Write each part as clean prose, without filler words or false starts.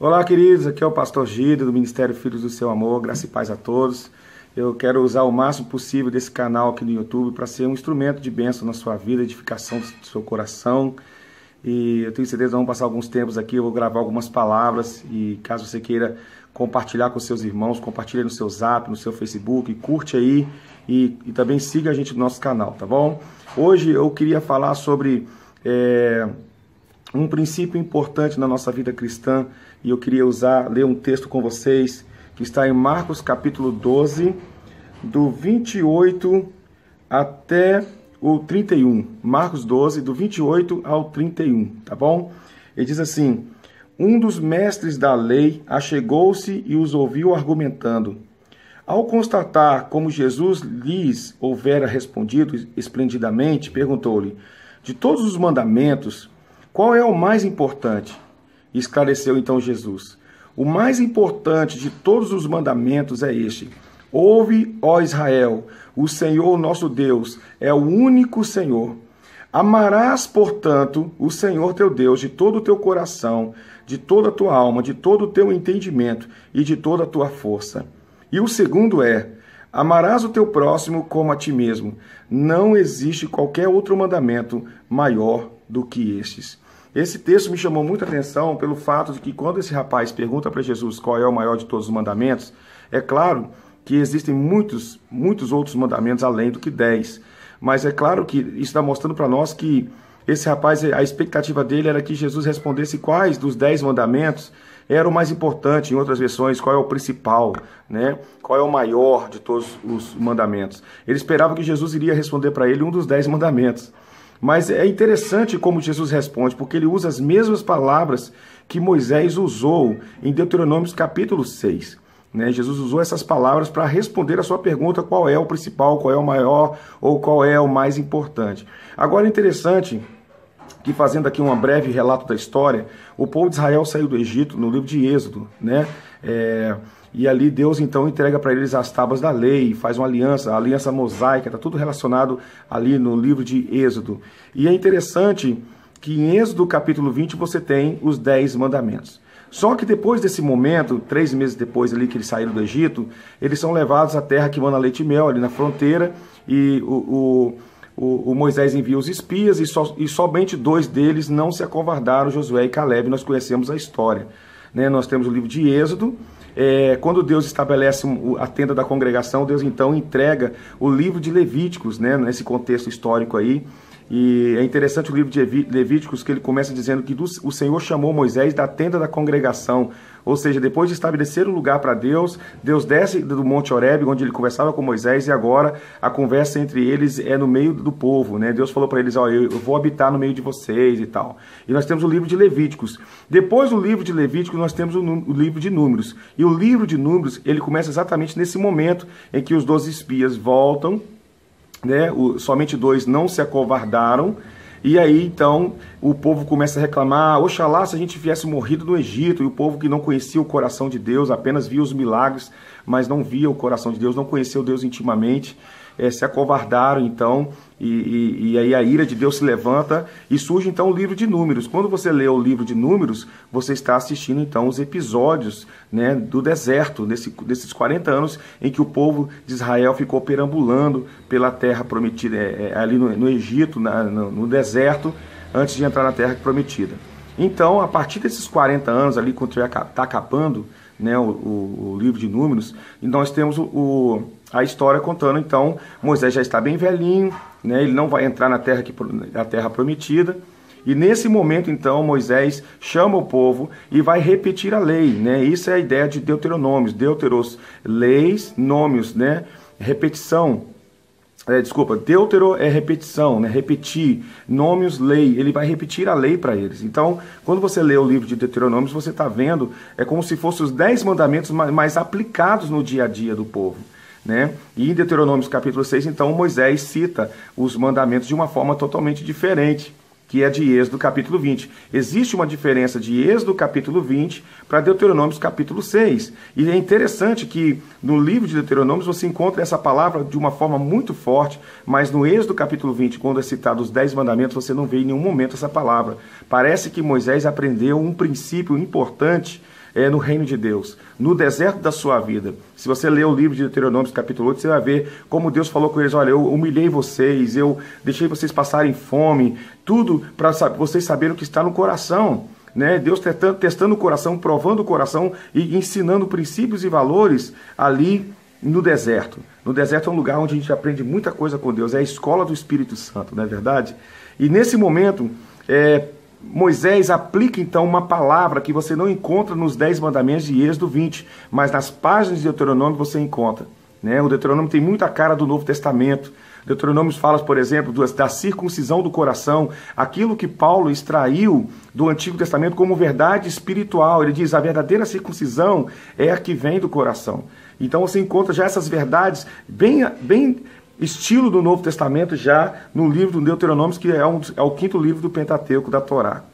Olá, queridos, aqui é o pastor Gide do Ministério Filhos do Seu Amor, graça e paz a todos. Eu quero usar o máximo possível desse canal aqui no YouTube para ser um instrumento de bênção na sua vida, edificação do seu coração. E eu tenho certeza que vamos passar alguns tempos aqui, eu vou gravar algumas palavras e caso você queira compartilhar com seus irmãos, compartilhe no seu Zap, no seu Facebook, curte aí e também siga a gente no nosso canal, tá bom? Hoje eu queria falar sobre um princípio importante na nossa vida cristã e eu queria ler um texto com vocês que está em Marcos capítulo 12, do 28 até o 31. Marcos 12, do 28 ao 31, tá bom? Ele diz assim: um dos mestres da lei achegou-se e os ouviu argumentando. Ao constatar como Jesus lhes houvera respondido esplendidamente, perguntou-lhe: de todos os mandamentos, qual é o mais importante? Esclareceu então Jesus: o mais importante de todos os mandamentos é este: ouve, ó Israel, o Senhor nosso Deus é o único Senhor. Amarás, portanto, o Senhor teu Deus de todo o teu coração, de toda a tua alma, de todo o teu entendimento e de toda a tua força. E o segundo é: amarás o teu próximo como a ti mesmo. Não existe qualquer outro mandamento maior do que estes. Esse texto me chamou muita atenção pelo fato de que quando esse rapaz pergunta para Jesus qual é o maior de todos os mandamentos, é claro que existem muitos outros mandamentos além do que 10. Mas é claro que isso está mostrando para nós que esse rapaz, a expectativa dele era que Jesus respondesse quais dos 10 mandamentos era o mais importante, em outras versões, qual é o principal, né? Qual é o maior de todos os mandamentos. Ele esperava que Jesus iria responder para ele um dos 10 mandamentos. Mas é interessante como Jesus responde, porque ele usa as mesmas palavras que Moisés usou em Deuteronômio capítulo 6. Né? Jesus usou essas palavras para responder a sua pergunta: qual é o principal, qual é o maior ou qual é o mais importante. Agora é interessante que, fazendo aqui um breve relato da história, o povo de Israel saiu do Egito no livro de Êxodo, né? E ali Deus então entrega para eles as tábuas da lei, faz uma aliança, a aliança mosaica, está tudo relacionado ali no livro de Êxodo. E é interessante que em Êxodo capítulo 20 você tem os 10 mandamentos. Só que depois desse momento, 3 meses depois ali que eles saíram do Egito, eles são levados à terra que mana leite e mel, ali na fronteira, e o Moisés envia os espias e somente 2 deles não se acovardaram, Josué e Caleb. Nós conhecemos a história, né? Nós temos o livro de Êxodo. Quando Deus estabelece a tenda da congregação, Deus então entrega o livro de Levíticos, né? Nesse contexto histórico aí. E é interessante o livro de Levíticos, que ele começa dizendo que o Senhor chamou Moisés da tenda da congregação. Ou seja, depois de estabelecer um lugar para Deus, Deus desce do Monte Horebe, onde ele conversava com Moisés, e agora a conversa entre eles é no meio do povo, né? Deus falou para eles: ó, eu vou habitar no meio de vocês e tal. E nós temos o livro de Levíticos. Depois do livro de Levíticos, nós temos o livro de Números. E o livro de Números, ele começa exatamente nesse momento em que os 12 espias voltam, né? Somente 2 não se acovardaram. E aí, então, o povo começa a reclamar: oxalá se a gente tivesse morrido no Egito. E o povo que não conhecia o coração de Deus, apenas via os milagres, mas não via o coração de Deus, não conhecia o Deus intimamente, se acovardaram, então, e aí a ira de Deus se levanta e surge, então, o livro de Números. Quando você lê o livro de Números, você está assistindo, então, os episódios, né, do deserto, desses 40 anos em que o povo de Israel ficou perambulando pela terra prometida, ali no Egito, no deserto, antes de entrar na terra prometida. Então, a partir desses 40 anos, ali, quando está acabando, né, o livro de Números, e nós temos a história contando, então, Moisés já está bem velhinho, né, ele não vai entrar na terra prometida, e nesse momento, então, Moisés chama o povo e vai repetir a lei, né? Isso é a ideia de Deuteronômios, Deuteros, leis, nômios, né? Repetição. Deutero é repetição, né? Repetir, nômios, lei. Ele vai repetir a lei para eles. Então, quando você lê o livro de Deuteronômios, você está vendo, é como se fossem os 10 mandamentos mais aplicados no dia a dia do povo, né? E em Deuteronômios capítulo 6, então, Moisés cita os mandamentos de uma forma totalmente diferente, que é de Êxodo capítulo 20. Existe uma diferença de Êxodo capítulo 20 para Deuteronômios capítulo 6. E é interessante que no livro de Deuteronômios você encontra essa palavra de uma forma muito forte, mas no Êxodo capítulo 20, quando é citado os 10 mandamentos, você não vê em nenhum momento essa palavra. Parece que Moisés aprendeu um princípio importante no reino de Deus, no deserto da sua vida. Se você ler o livro de Deuteronômio, capítulo 8, você vai ver como Deus falou com eles: olha, eu humilhei vocês, eu deixei vocês passarem fome, tudo para vocês saberem o que está no coração. Né? Deus testando o coração, provando o coração e ensinando princípios e valores ali no deserto. No deserto é um lugar onde a gente aprende muita coisa com Deus, é a escola do Espírito Santo, não é verdade? E nesse momento, Moisés aplica então uma palavra que você não encontra nos 10 mandamentos de Êxodo 20, mas nas páginas de Deuteronômio você encontra. Né? O Deuteronômio tem muita cara do Novo Testamento. Deuteronômio fala, por exemplo, da circuncisão do coração, aquilo que Paulo extraiu do Antigo Testamento como verdade espiritual. Ele diz: a verdadeira circuncisão é a que vem do coração. Então você encontra já essas verdades bem estilo do Novo Testamento já no livro do Deuteronômio, que é o 5º livro do Pentateuco da Torá.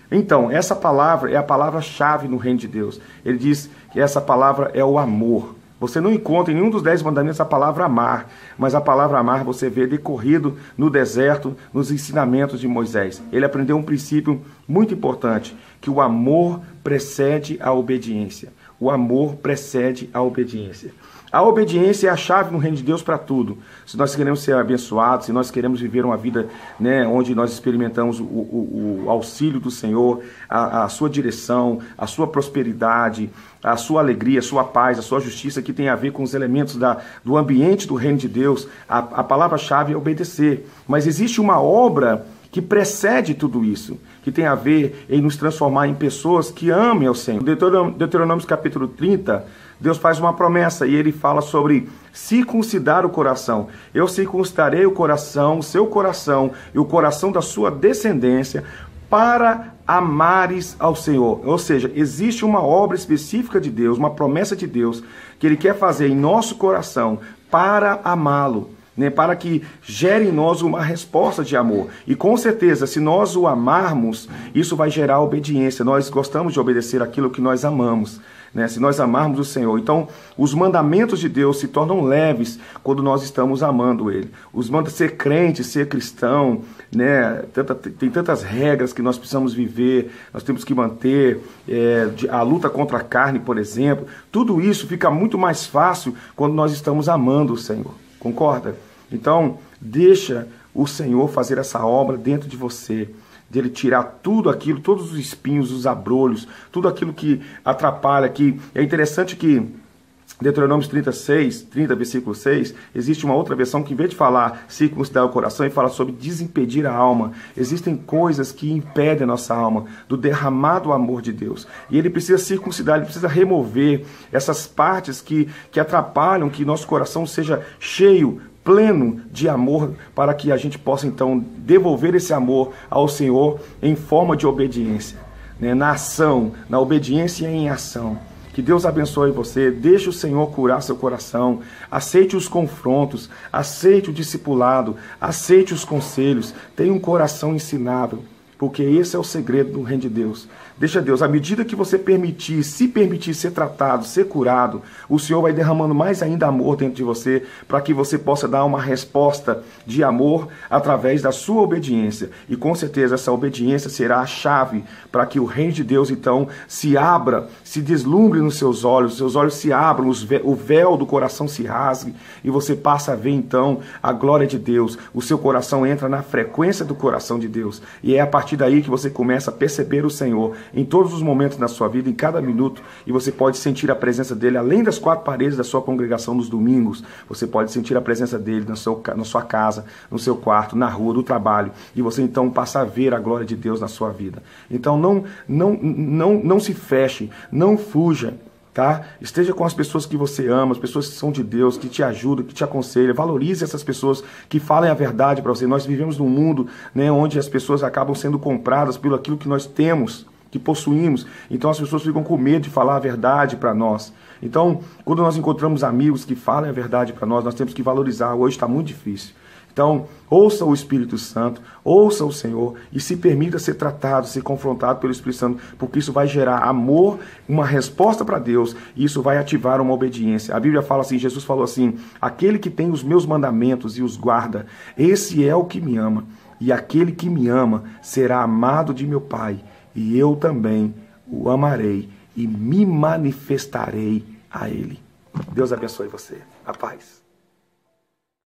Então, essa palavra é a palavra-chave no reino de Deus. Ele diz que essa palavra é o amor. Você não encontra em nenhum dos 10 mandamentos a palavra amar, mas a palavra amar você vê decorrido no deserto, nos ensinamentos de Moisés. Ele aprendeu um princípio muito importante, que o amor precede a obediência. O amor precede a obediência. A obediência é a chave no reino de Deus para tudo. Se nós queremos ser abençoados, se nós queremos viver uma vida, né, onde nós experimentamos o auxílio do Senhor, a sua direção, a sua prosperidade, a sua alegria, a sua paz, a sua justiça, que tem a ver com os elementos do ambiente do reino de Deus, a palavra-chave é obedecer. Mas existe uma obra que precede tudo isso, que tem a ver em nos transformar em pessoas que amem ao Senhor. Deuteronômio capítulo 30, Deus faz uma promessa e ele fala sobre circuncidar o coração. Eu circuncidarei o coração, o seu coração e o coração da sua descendência para amares ao Senhor. Ou seja, existe uma obra específica de Deus, uma promessa de Deus que Ele quer fazer em nosso coração para amá-lo. Né, para que gere em nós uma resposta de amor. E com certeza, se nós o amarmos, isso vai gerar obediência. Nós gostamos de obedecer aquilo que nós amamos, né, se nós amarmos o Senhor. Então, os mandamentos de Deus se tornam leves quando nós estamos amando Ele. Os mandamentos, ser crente, ser cristão, né, tem tantas regras que nós precisamos viver, nós temos que manter, a luta contra a carne, por exemplo. Tudo isso fica muito mais fácil quando nós estamos amando o Senhor. Concorda? Então, deixa o Senhor fazer essa obra dentro de você, dele tirar tudo aquilo, todos os espinhos, os abrolhos, tudo aquilo que atrapalha. Que é interessante que Deuteronômio 30, versículo 6, existe uma outra versão que, em vez de falar circuncidar o coração, ele fala sobre desimpedir a alma. Existem coisas que impedem a nossa alma do derramado amor de Deus. E ele precisa circuncidar, ele precisa remover essas partes que atrapalham que nosso coração seja cheio, pleno de amor, para que a gente possa então devolver esse amor ao Senhor em forma de obediência, né? Na ação, na obediência em ação. Que Deus abençoe você, deixe o Senhor curar seu coração, aceite os confrontos, aceite o discipulado, aceite os conselhos, tenha um coração ensinável, porque esse é o segredo do reino de Deus. Deixa Deus, à medida que você se permitir ser tratado, ser curado, o Senhor vai derramando mais ainda amor dentro de você, para que você possa dar uma resposta de amor através da sua obediência. E com certeza essa obediência será a chave para que o reino de Deus então se abra, se deslumbre nos seus olhos se abram, o véu do coração se rasgue e você passa a ver então a glória de Deus. O seu coração entra na frequência do coração de Deus. E é a partir daí que você começa a perceber o Senhor em todos os momentos da sua vida, em cada minuto, e você pode sentir a presença dele além das 4 paredes da sua congregação nos domingos. Você pode sentir a presença dele na sua casa, no seu quarto, na rua, no trabalho, e você então passa a ver a glória de Deus na sua vida. Então não se feche, não fuja, tá? Esteja com as pessoas que você ama, as pessoas que são de Deus, que te ajudam, que te aconselham. Valorize essas pessoas que falem a verdade para você. Nós vivemos num mundo, né, onde as pessoas acabam sendo compradas pelo aquilo que nós temos, que possuímos. Então as pessoas ficam com medo de falar a verdade para nós. Então, quando nós encontramos amigos que falam a verdade para nós temos que valorizar. Hoje está muito difícil. Então, ouça o Espírito Santo, ouça o Senhor e se permita ser tratado, ser confrontado pelo Espírito Santo, porque isso vai gerar amor, uma resposta para Deus, e isso vai ativar uma obediência. A Bíblia fala assim, Jesus falou assim: aquele que tem os meus mandamentos e os guarda, esse é o que me ama, e aquele que me ama será amado de meu Pai, e eu também o amarei e me manifestarei a ele. Deus abençoe você. A paz.